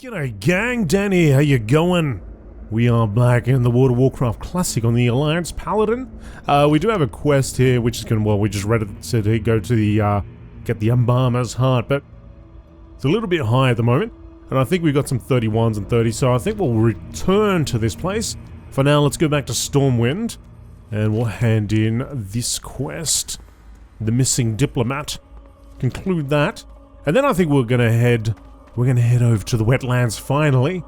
G'day gang, Danny, how you going? We are back in the World of Warcraft Classic on the Alliance Paladin. We do have a quest here, which is going to, well, we just read it, said to go to the, get the Embalmer's Heart, but it's a little bit high at the moment, and I think we've got some 31s and 30s, so I think we'll return to this place. For now, let's go back to Stormwind, and we'll hand in this quest, the Missing Diplomat, conclude that, and then I think we're going to head over to the Wetlands finally.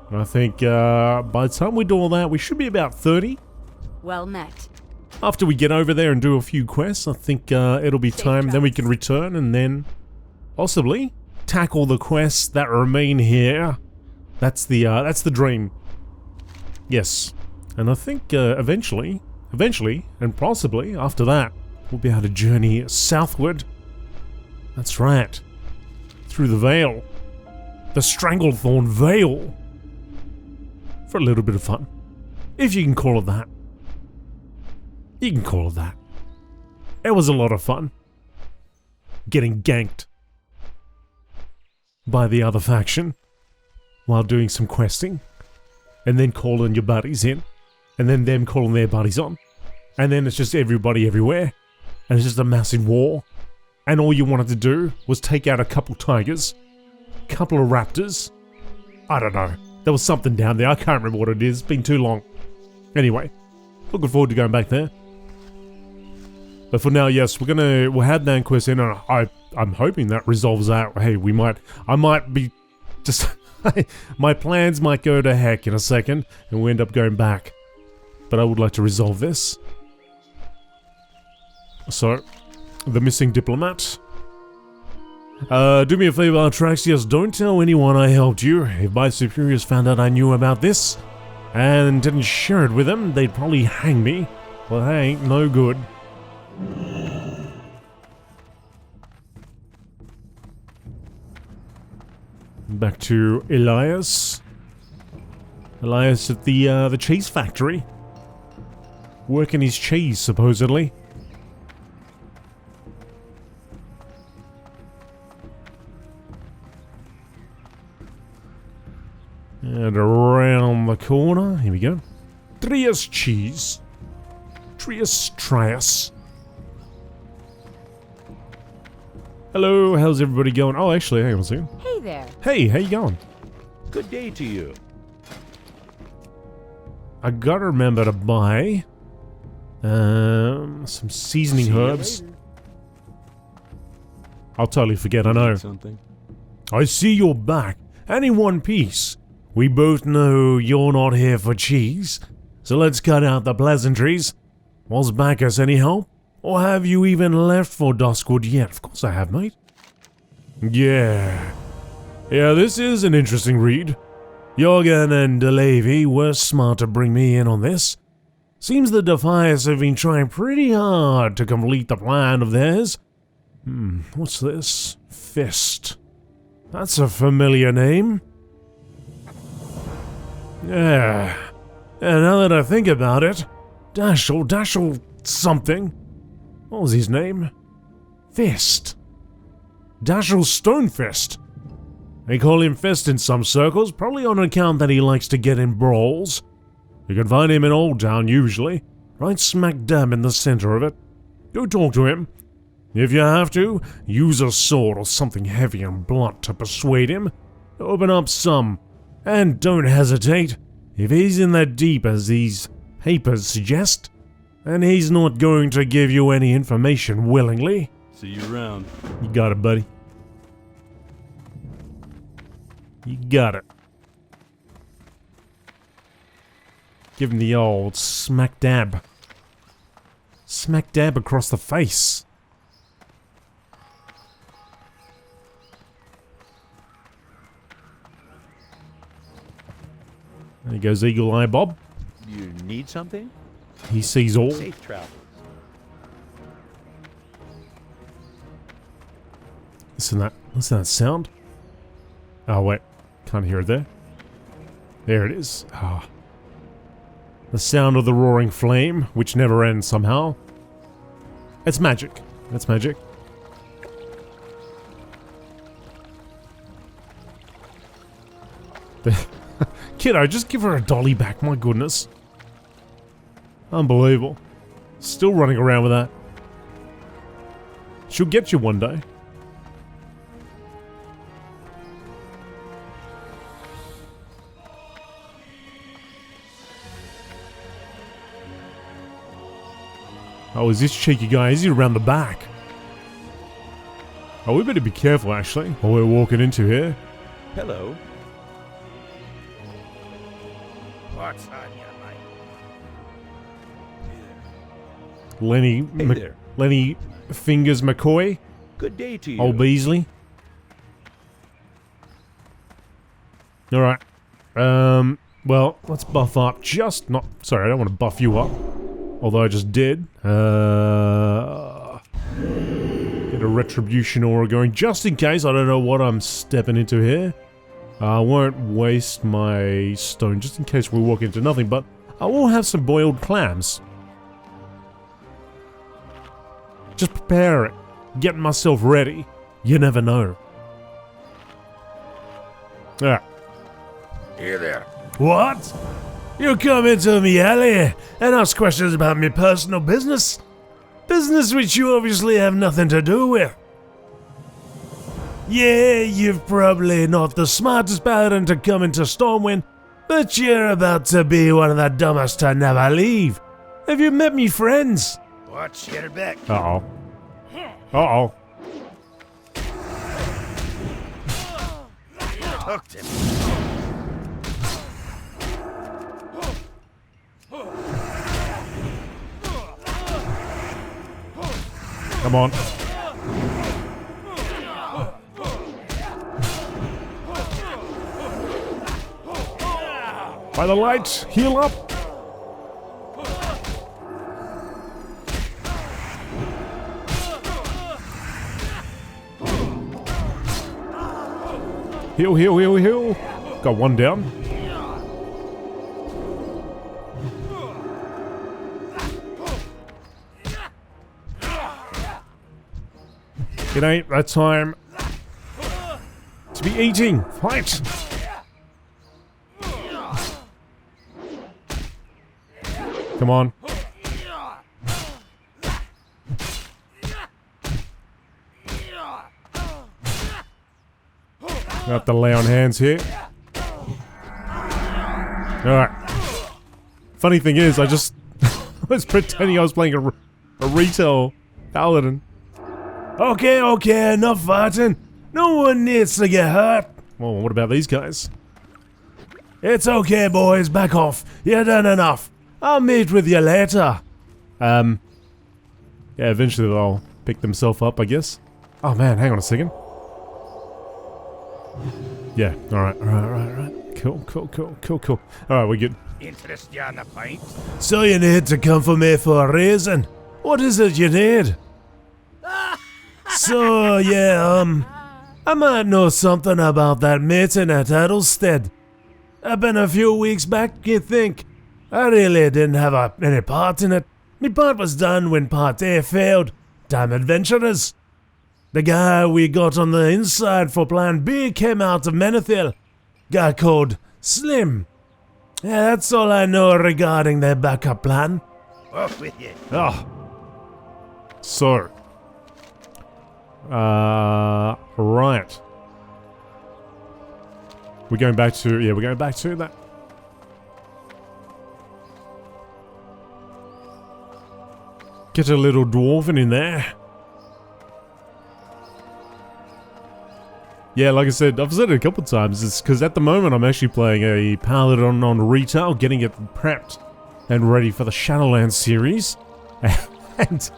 And I think by the time we do all that, we should be about 30. Well met. After we get over there and do a few quests, I think it'll be time. Then we can return and then possibly tackle the quests that remain here. That's the dream. Yes, and I think eventually, and possibly after that, we'll be able to journey southward. That's right, through the Vale. The Stranglethorn Vale. For a little bit of fun. If you can call it that. You can call it that. It was a lot of fun. Getting ganked by the other faction while doing some questing. And then calling your buddies in. And then them calling their buddies on. And then it's just everybody everywhere. And it's just a massive war. And all you wanted to do was take out a couple tigers. Couple of raptors. I don't know. There was something down there. I can't remember what it is. It's been too long. Anyway, looking forward to going back there. But for now, yes, we'll have that quest in, and I'm hoping that resolves that. Hey, I might be just my plans might go to heck in a second, and we end up going back. But I would like to resolve this. So, the Missing Diplomat. Do me a favor, Atraxius, don't tell anyone I helped you. If my superiors found out I knew about this and didn't share it with them, they'd probably hang me. Well, that ain't no good. Back to Elias. Elias at the cheese factory. Working his cheese, supposedly. And around the corner, here we go. Trias cheese. Trias. Hello, how's everybody going? Oh, actually, hang on a second. Hey there. Hey, how you going? Good day to you. I gotta remember to buy some seasoning herbs. I'll totally forget, I know. Something. I see you're back, and in one piece. We both know you're not here for cheese, so let's cut out the pleasantries. Was Bacchus any help? Or have you even left for Duskwood yet? Of course I have, mate. Yeah, this is an interesting read. Jorgen and Delavy were smart to bring me in on this. Seems the Defias have been trying pretty hard to complete the plan of theirs. What's this? Fist. That's a familiar name. Yeah, and now that I think about it, Daschle something. What was his name? Fist. Daschle Stonefist. They call him Fist in some circles, probably on account that he likes to get in brawls. You can find him in Old Town usually, right smack dab in the center of it. Go talk to him. If you have to, use a sword or something heavy and blunt to persuade him. Open up some. And don't hesitate. If he's in that deep as these papers suggest, then he's not going to give you any information willingly. See you around. You got it, buddy. You got it. Give him the old smack dab. Smack dab across the face. There goes Eagle Eye Bob. You need something? He sees all. Safe travels. Listen to that sound. Oh wait, can't hear it there. There it is. Ah. The sound of the roaring flame, which never ends somehow. It's magic. That's magic. Kiddo, just give her a dolly back, my goodness. Unbelievable. Still running around with that. She'll get you one day. Oh, is this cheeky guy? Is he around the back? Oh, we better be careful, actually, while we're walking into here. Hello. What's on your mind? Lenny, Hey there. Lenny Fingers McCoy, Good day to you. old Beasley. All right. Well, let's buff up. Sorry, I don't want to buff you up. Although I just did. Get a retribution aura going, just in case. I don't know what I'm stepping into here. I won't waste my stone, just in case we walk into nothing, but I will have some boiled clams. Just prepare it. Getting myself ready. You never know. Alright. Here there. What? You come into me alley and ask questions about me personal business? Business which you obviously have nothing to do with. Yeah, you're probably not the smartest paladin to come into Stormwind, but you're about to be one of the dumbest to never leave. Have you met me friends? Watch your back. Uh-oh. Uh-oh. Hooked him. Come on. By the light, heal up. Heal, heal, heal, heal. Got one down. It ain't that time to be eating. Fight! Come on. I have to lay on hands here. Alright. Funny thing is, I just was pretending I was playing a retail paladin. Okay, enough fighting. No one needs to get hurt. Well, what about these guys? It's okay, boys. Back off. You've done enough. I'll meet with you later. Yeah, eventually they'll pick themselves up, I guess. Oh man, hang on a second. Yeah, alright. Cool. Alright, we're good. Interest you on the pint? So you need to come for me for a reason. What is it you need? So, yeah, I might know something about that meeting at Addlestead. I've been a few weeks back, you think? I really didn't have any part in it. My part was done when part A failed. Damn adventurers. The guy we got on the inside for plan B came out of Menethil. Guy called Slim. Yeah, that's all I know regarding their backup plan. Off with you. Oh. So. Right. We're going back to that. Get a little dwarven in there. Yeah, like I said, I've said it a couple times, it's because at the moment I'm actually playing a paladin on retail, getting it prepped and ready for the Shadowlands series. And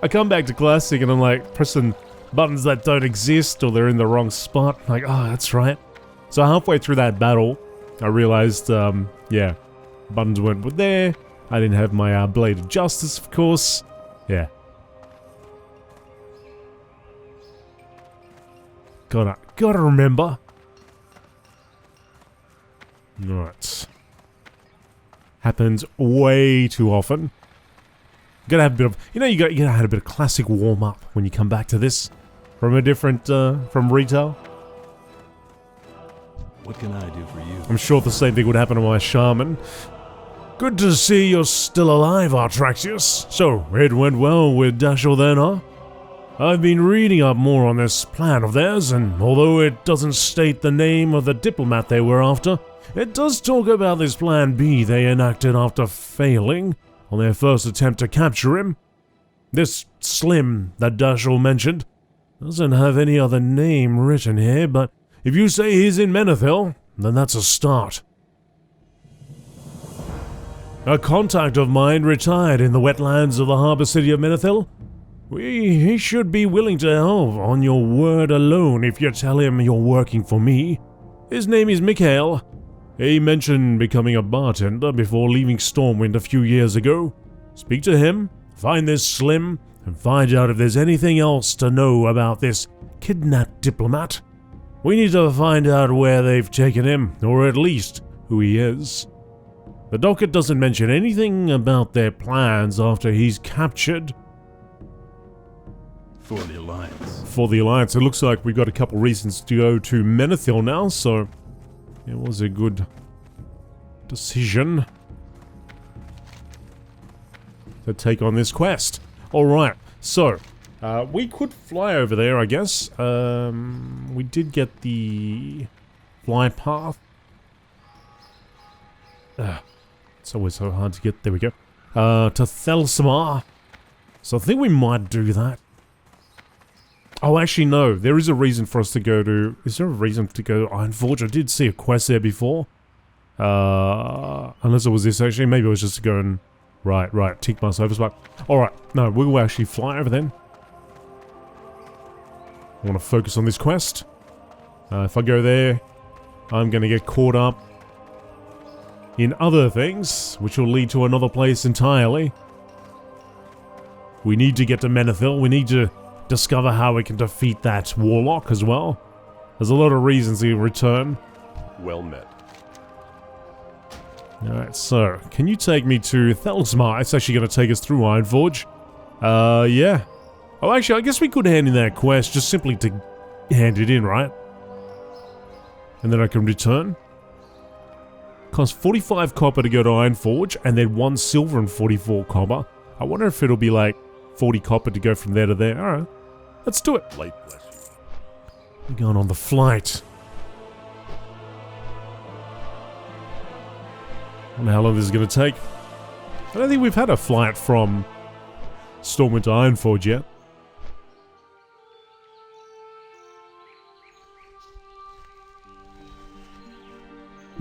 I come back to Classic and I'm like pressing buttons that don't exist or they're in the wrong spot. Like, oh, that's right. So halfway through that battle, I realized, yeah, buttons weren't there. I didn't have my Blade of Justice, of course. Yeah. Gotta remember. Right. Happens way too often. Gotta have a bit of, you gotta have a bit of classic warm up when you come back to this from a different, from retail. What can I do for you? I'm sure the same thing would happen to my shaman. Good to see you're still alive, Artraxius. So, it went well with Daschle then, huh? I've been reading up more on this plan of theirs, and although it doesn't state the name of the diplomat they were after, it does talk about this plan B they enacted after failing on their first attempt to capture him. This Slim that Daschle mentioned doesn't have any other name written here, but if you say he's in Menethil, then that's a start. A contact of mine retired in the wetlands of the harbour city of Menethil. He should be willing to help on your word alone if you tell him you're working for me. His name is Mikhail. He mentioned becoming a bartender before leaving Stormwind a few years ago. Speak to him, find this Slim, and find out if there's anything else to know about this kidnapped diplomat. We need to find out where they've taken him, or at least who he is. The docket doesn't mention anything about their plans after he's captured. For the Alliance. For the Alliance. It looks like we've got a couple reasons to go to Menethil now, so it was a good decision to take on this quest. Alright, so we could fly over there, I guess. We did get the fly path. It's always so hard to get. There we go. To Thelsmar. So I think we might do that. Oh, actually, no. There is a reason for us to go to... Is there a reason to go to Ironforge? I did see a quest there before. Unless it was this, actually. Maybe it was just to go and... Right. Tinkmas Overspark. Alright. No, we will actually fly over then. I want to focus on this quest. If I go there, I'm going to get caught up in other things, which will lead to another place entirely. We need to get to Menethil. We need to discover how we can defeat that warlock as well. There's a lot of reasons to return. Well met. Alright, so, can you take me to Thelsmar? It's actually going to take us through Ironforge. Yeah. Oh, actually, I guess we could hand in that quest just simply to hand it in, right? And then I can return. Costs 45 copper to go to Ironforge, and then 1 silver and 44 copper. I wonder if it'll be like 40 copper to go from there to there. Alright, let's do it. Light bless. We're going on the flight. I wonder how long this is going to take. I don't think we've had a flight from Stormwind to Ironforge yet.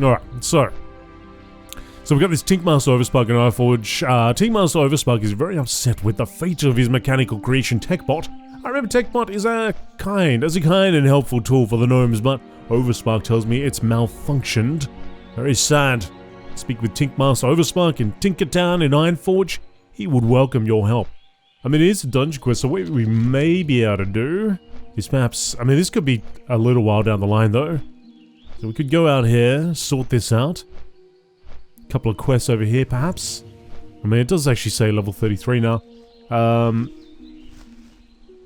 Alright, so we've got this Tinkmaster Overspark in Ironforge. Tinkmaster Overspark is very upset with the fate of his mechanical creation TechBot. I remember TechBot is a kind and helpful tool for the gnomes, but Overspark tells me it's malfunctioned. Very sad. Speak with Tinkmaster Overspark in Tinkertown in Ironforge. He would welcome your help. I mean, it is a dungeon quest, so what we may be able to do is perhaps... I mean, this could be a little while down the line, though. So we could go out here, sort this out. A couple of quests over here, perhaps. I mean, it does actually say level 33 now. And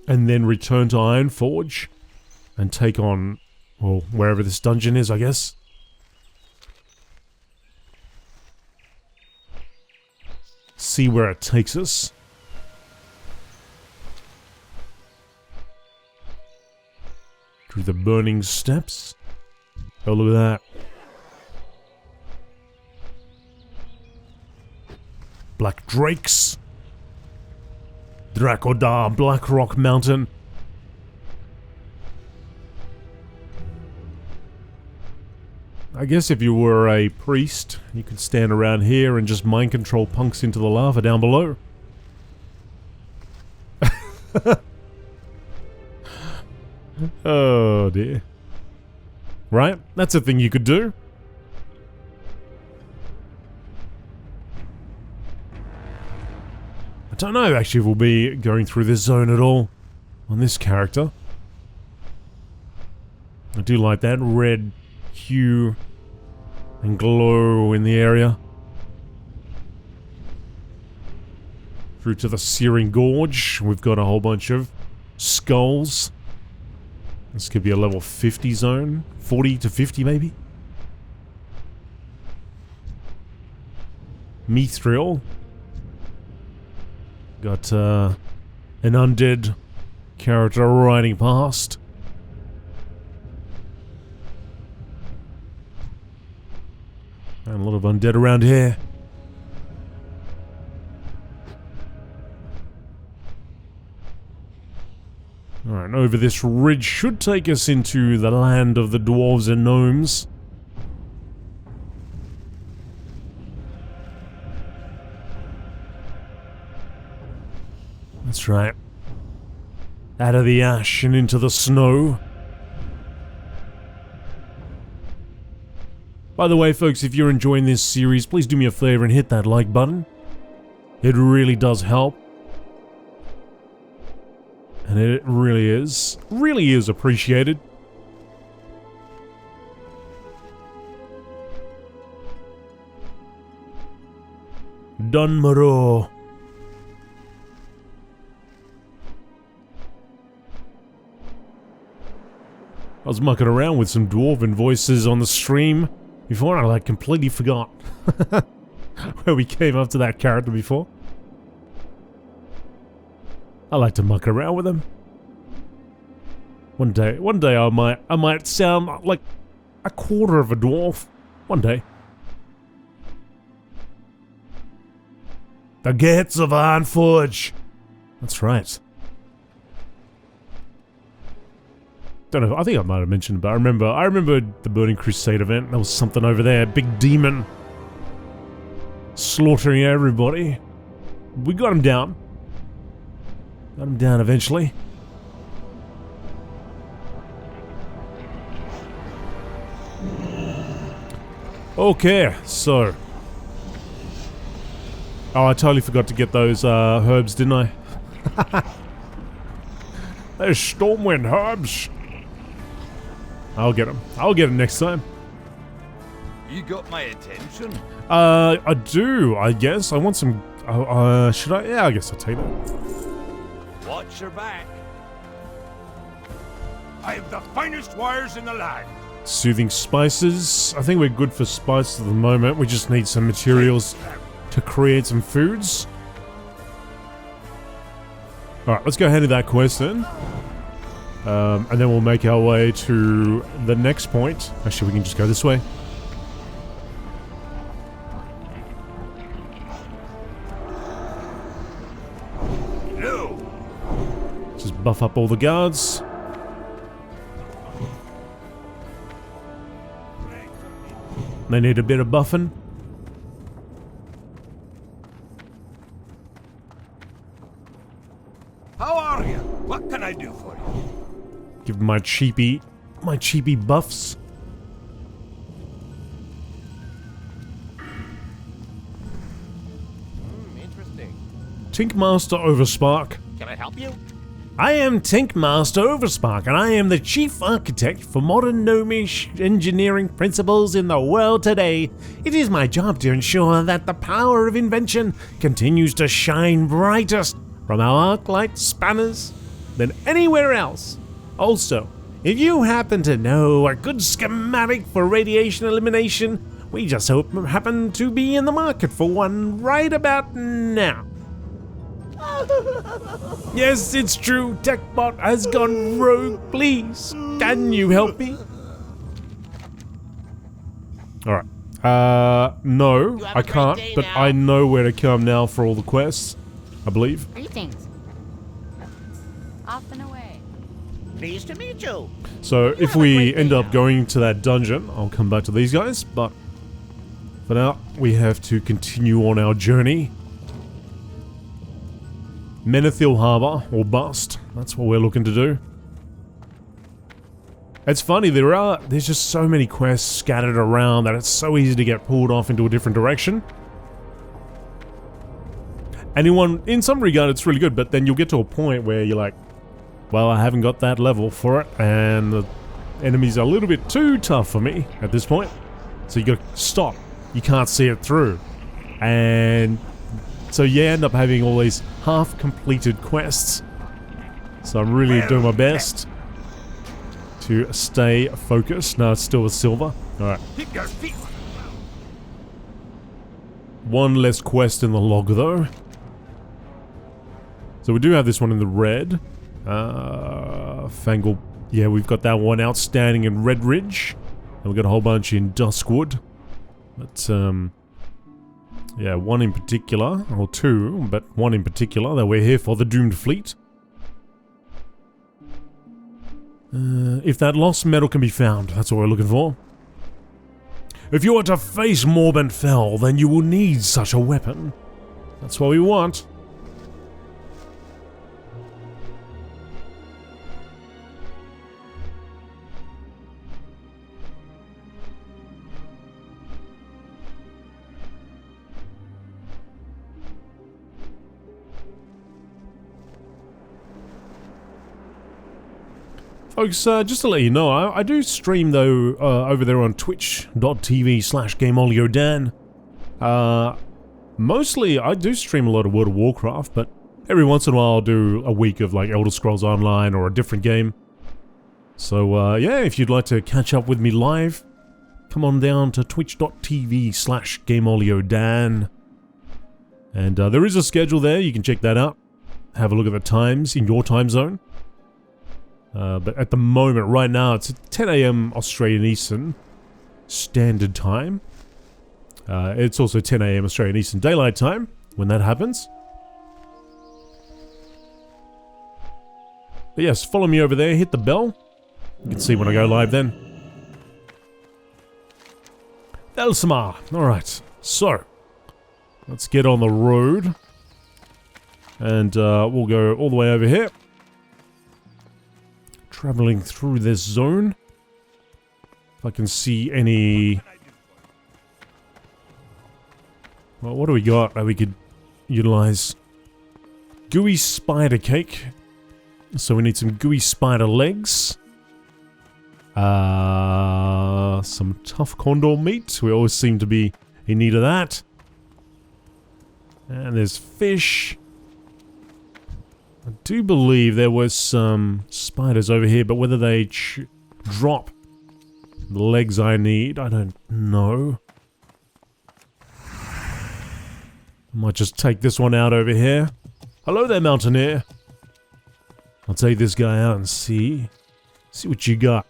then return to Ironforge and take on, well, wherever this dungeon is, I guess. See where it takes us. Through the burning steps. Oh, look at that. Black Drakes. Drakodar Blackrock Mountain. I guess if you were a priest, you could stand around here and just mind control punks into the lava down below. Oh dear. Right? That's a thing you could do. I don't know actually if we'll be going through this zone at all on this character. I do like that red hue and glow in the area. Through to the Searing Gorge. We've got a whole bunch of skulls. This could be a level 50 zone. 40 to 50 maybe. Menethil. Got an undead character riding past. And a lot of undead around here. Alright, over this ridge should take us into the land of the dwarves and gnomes. That's right. Out of the ash and into the snow. By the way, folks, if you're enjoying this series, please do me a favor and hit that like button. It really does help. And it really is appreciated. Dunmaro. I was mucking around with some dwarven voices on the stream before, and I completely forgot where we came up to that character before. I like to muck around with them. One day I might sound like a quarter of a dwarf. One day. The gates of Ironforge. That's right. Don't know. I think I might have mentioned, but I remember the Burning Crusade event. There was something over there, big demon, slaughtering everybody. We got him down. Got him down eventually. Okay, so. Oh, I totally forgot to get those herbs, didn't I? There's Stormwind herbs. I'll get them. I'll get them next time. You got my attention? I do, I guess. I want some... should I? Yeah, I guess I'll take that. Watch your back. I have the finest wires in the land. Soothing spices. I think we're good for spices at the moment. We just need some materials to create some foods. Alright, let's go ahead to that quest then. And then we'll make our way to the next point. Actually, we can just go this way. No. Just buff up all the guards. They need a bit of buffing. How are you? What can I do for you? Give them my cheapy buffs. Interesting. Tinkmaster Overspark. Can I help you? I am Tinkmaster Overspark, and I am the chief architect for modern gnomish engineering principles in the world today. It is my job to ensure that the power of invention continues to shine brightest from our arclight spanners than anywhere else. Also, if you happen to know a good schematic for radiation elimination, we just happen to be in the market for one right about now. Yes, it's true. TechBot has gone rogue. Please, can you help me? Alright. No, I can't, but I know where to come now for all the quests, I believe. Greetings. Off and away. Pleased to meet you. So if we end up going to that dungeon, I'll come back to these guys, but for now, we have to continue on our journey. Menethil Harbor, or bust. That's what we're looking to do. It's funny, there's just so many quests scattered around that it's so easy to get pulled off into a different direction. And in some regard, it's really good, but then you'll get to a point where you're like, well, I haven't got that level for it, and the enemies are a little bit too tough for me at this point. So you gotta stop. You can't see it through. And so you end up having all these half-completed quests. So I'm really doing my best to stay focused. No, it's still a silver. Alright. One less quest in the log, though. So we do have this one in the red. Fangle. Yeah, we've got that one outstanding in Red Ridge. And we've got a whole bunch in Duskwood. But, yeah, one in particular. Or two, but one in particular that we're here for, the Doomed Fleet. If that lost metal can be found, that's what we're looking for. If you are to face Morbent Fell, then you will need such a weapon. That's what we want. Folks, just to let you know, I do stream though over there on twitch.tv/GameolioDan. Mostly I do stream a lot of World of Warcraft, but every once in a while I'll do a week of like Elder Scrolls Online or a different game. So yeah, if you'd like to catch up with me live, come on down to twitch.tv/GameolioDan. And there is a schedule there, you can check that out. Have a look at the times in your time zone. But at the moment, right now, it's 10 AM Australian Eastern Standard Time. It's also 10 AM Australian Eastern Daylight Time when that happens. But yes, follow me over there, hit the bell. You can see when I go live then. Elsamar. Alright, so let's get on the road. And we'll go all the way over here. Traveling through this zone. If I can see any... Well, what do we got that we could utilize? Gooey spider cake. So we need some gooey spider legs. Some tough condor meat. We always seem to be in need of that. And there's fish. I do believe there was some spiders over here, but whether they drop the legs I need, I don't know. I might just take this one out over here. Hello there, Mountaineer. I'll take this guy out and see what you got.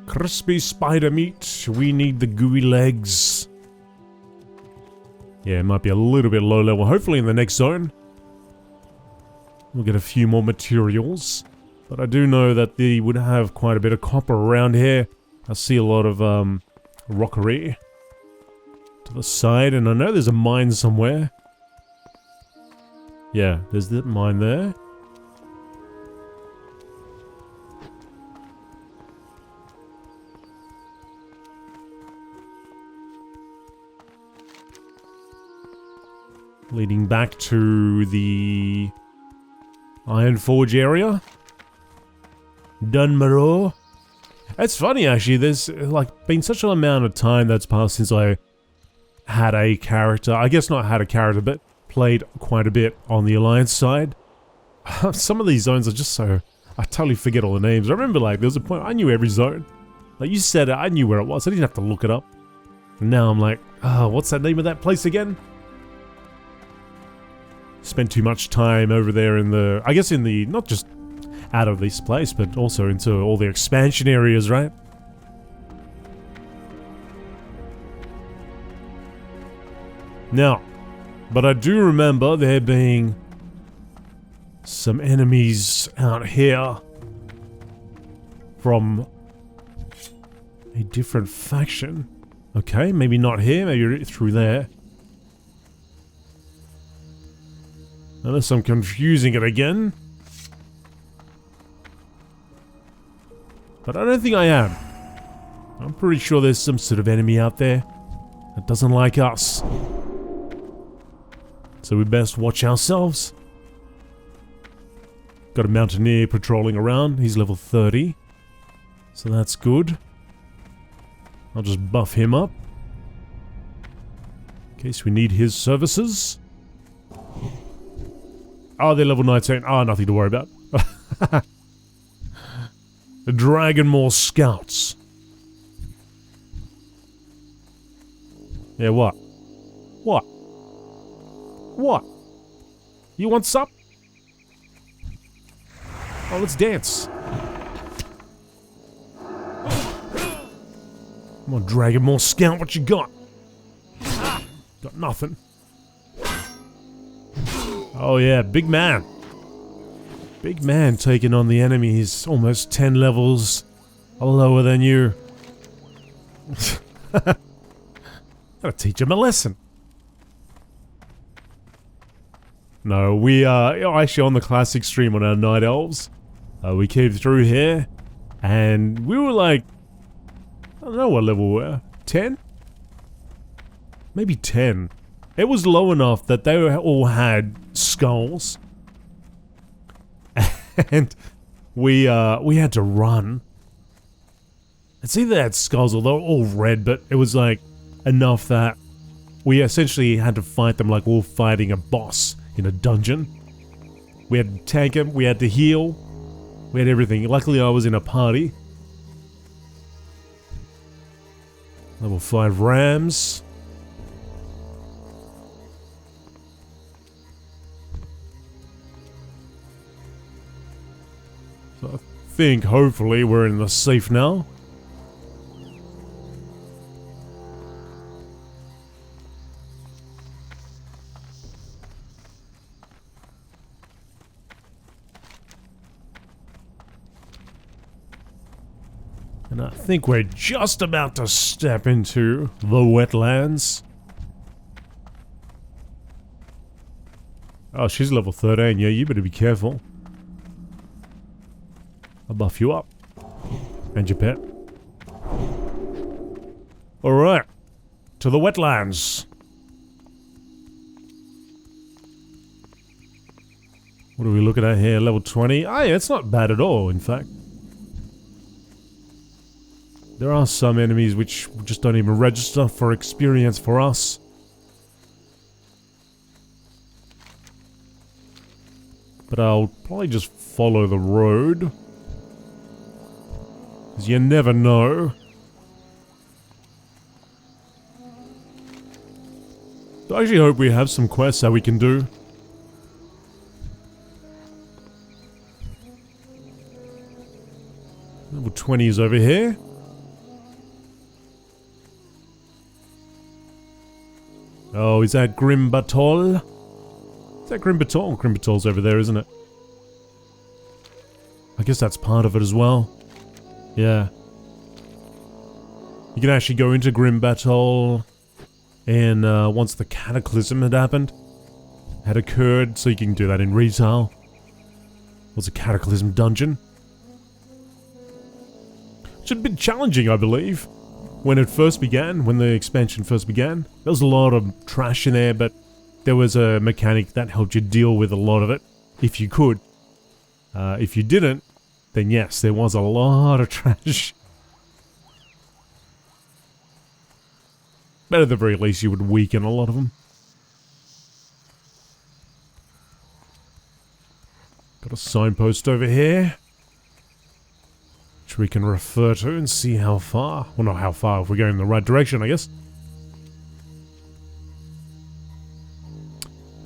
Crispy spider meat. We need the gooey legs. Yeah, it might be a little bit low level. Hopefully in the next zone we'll get a few more materials. But I do know that they would have quite a bit of copper around here. I see a lot of rockery to the side, and I know there's a mine somewhere. Yeah, there's that mine there. Leading back to the Ironforge area. Dunmore. It's funny actually, there's like been such an amount of time that's passed since I had a character. I guess not had a character, but played quite a bit on the Alliance side. Some of these zones are just so... I totally forget all the names. I remember like there was a point, I knew every zone. Like you said it, I knew where it was. I didn't have to look it up. And now I'm like, oh, what's that name of that place again? Spent too much time over there in the... I guess in the... not just out of this place, but also into all the expansion areas, right? Now, but I do remember there being some enemies out here from a different faction. Okay, maybe not here, maybe through there. Unless I'm confusing it again. But I don't think I am. I'm pretty sure there's some sort of enemy out there that doesn't like us. So we best watch ourselves. Got a Mountaineer patrolling around. He's level 30. So that's good. I'll just buff him up. In case we need his services. Oh, they're level 19. Oh, nothing to worry about. The Dragonmaw Scouts. Yeah, what? What? What? You want sup? Oh, let's dance. Come on, Dragonmaw Scout, what you got? Got nothing. Oh yeah, big man. Big man taking on the enemy. He's almost 10 levels lower than you. Gotta teach him a lesson. No, we are actually on the classic stream on our Night Elves. We came through here, and we were like, I don't know what level we were. 10? Maybe 10. It was low enough that they all had skulls. And we had to run. It's either they had skulls or they were all red, but it was like enough that we essentially had to fight them like we were fighting a boss in a dungeon. We had to tank him, we had to heal, we had everything. Luckily I was in a party. Level 5 rams. So I think hopefully we're in the safe now. And I think we're just about to step into the wetlands. Oh, she's level 13. Yeah, you better be careful. I'll buff you up. And your pet. Alright. To the wetlands. What are we looking at here? Level 20? Oh yeah, it's not bad at all, in fact. There are some enemies which just don't even register for experience for us. But I'll probably just follow the road. Because you never know. I actually hope we have some quests that we can do. Level 20 is over here. Oh, is that Grim Batol? Is that Grim Batol? Grim Batol's over there, isn't it? I guess that's part of it as well. Yeah. You can actually go into Grim Batol and once the cataclysm had occurred, so you can do that in retail. What's a cataclysm dungeon? Which had been challenging, I believe. When it first began, when the expansion first began, there was a lot of trash in there, but there was a mechanic that helped you deal with a lot of it, if you could. If you didn't, then yes, there was a lot of trash. But at the very least, you would weaken a lot of them. Got a signpost over here, which we can refer to and see how far. Well, not how far, if we're going in the right direction, I guess.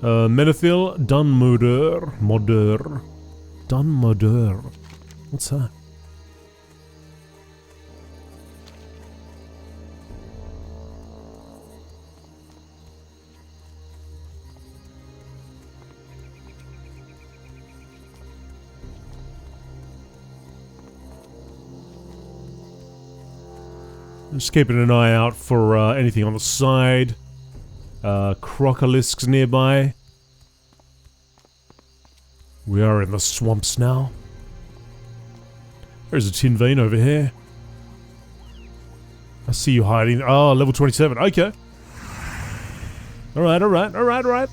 Menethil Dunmoder. What's that? Just keeping an eye out for anything on the side. Crocolisk's nearby. We are in the swamps now. There's a tin vein over here. I see you hiding. Oh, level 27. Okay. Alright.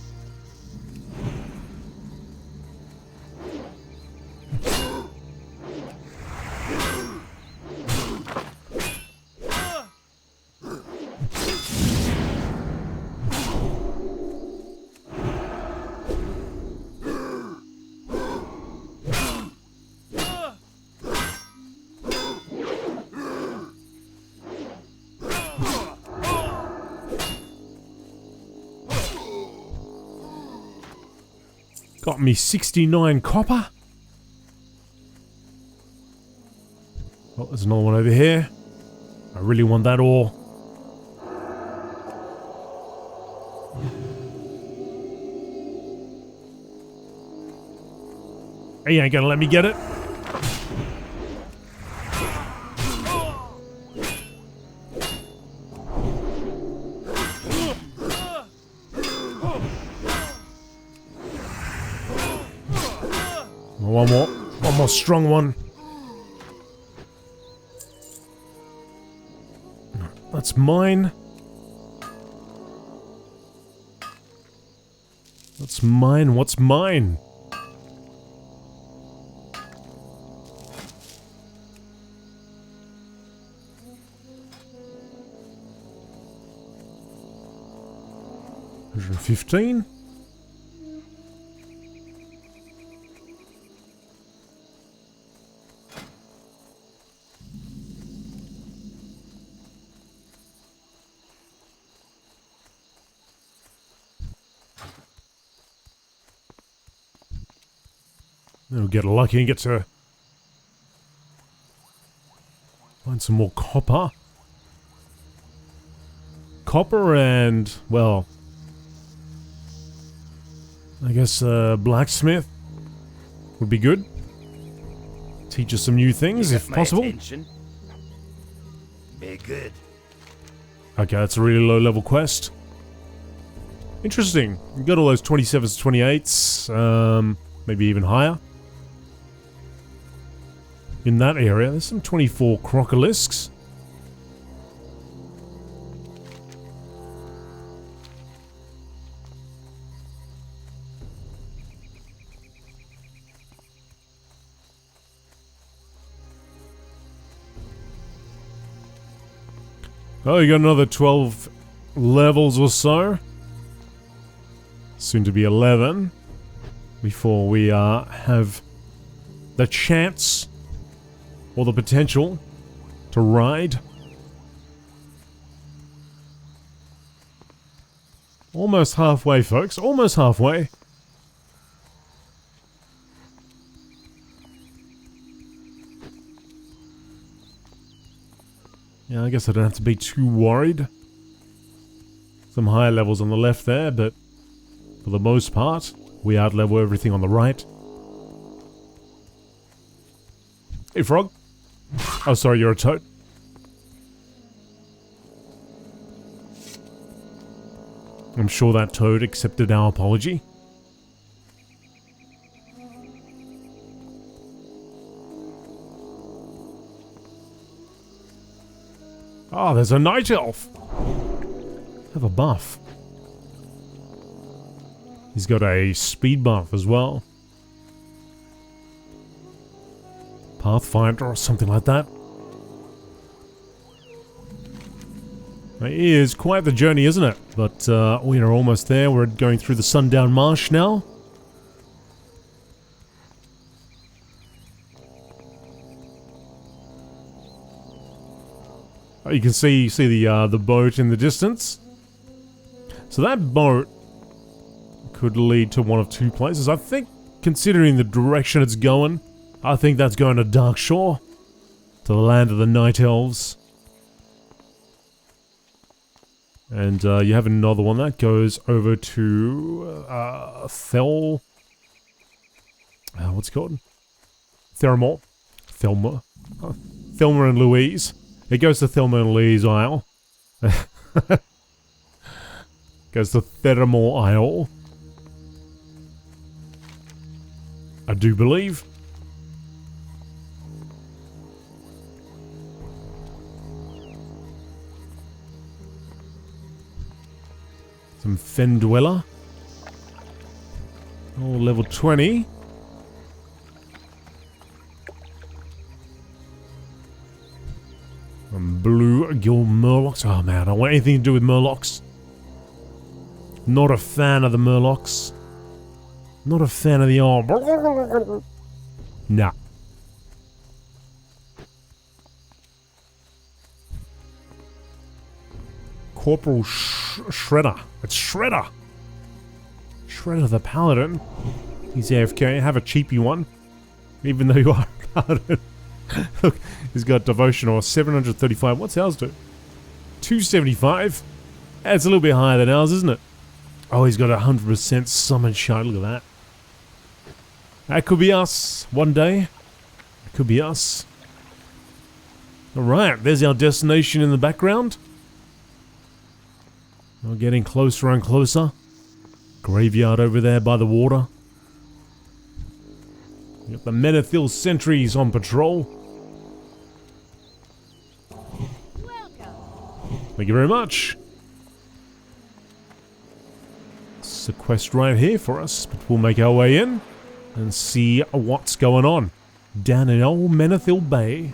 Got me 69 copper. Oh, there's another one over here. I really want that ore. He ain't gonna let me get it. One more strong one. That's mine. That's mine. What's mine? $115. We'll get lucky and get to find some more copper. Copper and, well, I guess blacksmith would be good. Teach us some new things if possible. Be good. Okay, that's a really low level quest. Interesting. We got all those 27s, 28s, maybe even higher. In that area, there's some 24 crocolisks. Oh, you got another 12 levels or so. Soon to be 11. Before we have the chance or the potential to ride. Almost halfway, folks. Almost halfway. Yeah, I guess I don't have to be too worried. Some higher levels on the left there, but for the most part, we outlevel everything on the right. Hey, frog. Oh, sorry, you're a toad. I'm sure that toad accepted our apology. Oh, there's a night elf. Have a buff. He's got a speed buff as well. Pathfinder or something like that. It is quite the journey, isn't it? But we are almost there. We're going through the Sundown Marsh now. Oh, you can see the boat in the distance. So that boat could lead to one of two places. I think, considering the direction it's going, I think that's going to Darkshore, to the land of the Night Elves. And you have another one that goes over to Thel. What's it called? Theramore. Thelma. Thelma and Louise. It goes to Thelma and Louise Isle. Goes to Theramore Isle. I do believe. Some Fen Dweller. Oh, level 20. Some blue gill murlocs. Oh man, I don't want anything to do with murlocs. Not a fan of the murlocs. Not a fan of the old. Nah. Corporal Shredder. It's Shredder. Shredder the Paladin. He's AFK. Have a cheapy one. Even though you are about it. Look, he's got devotional 735. What's ours do? 275. That's a little bit higher than ours, isn't it? Oh, he's got 100% summon shot. Look at that. That could be us one day. It could be us. Alright, there's our destination in the background. We're getting closer and closer. Graveyard over there by the water. We got the Menethil sentries on patrol. Welcome. Thank you very much. It's a quest right here for us, but we'll make our way in and see what's going on down in old Menethil Bay.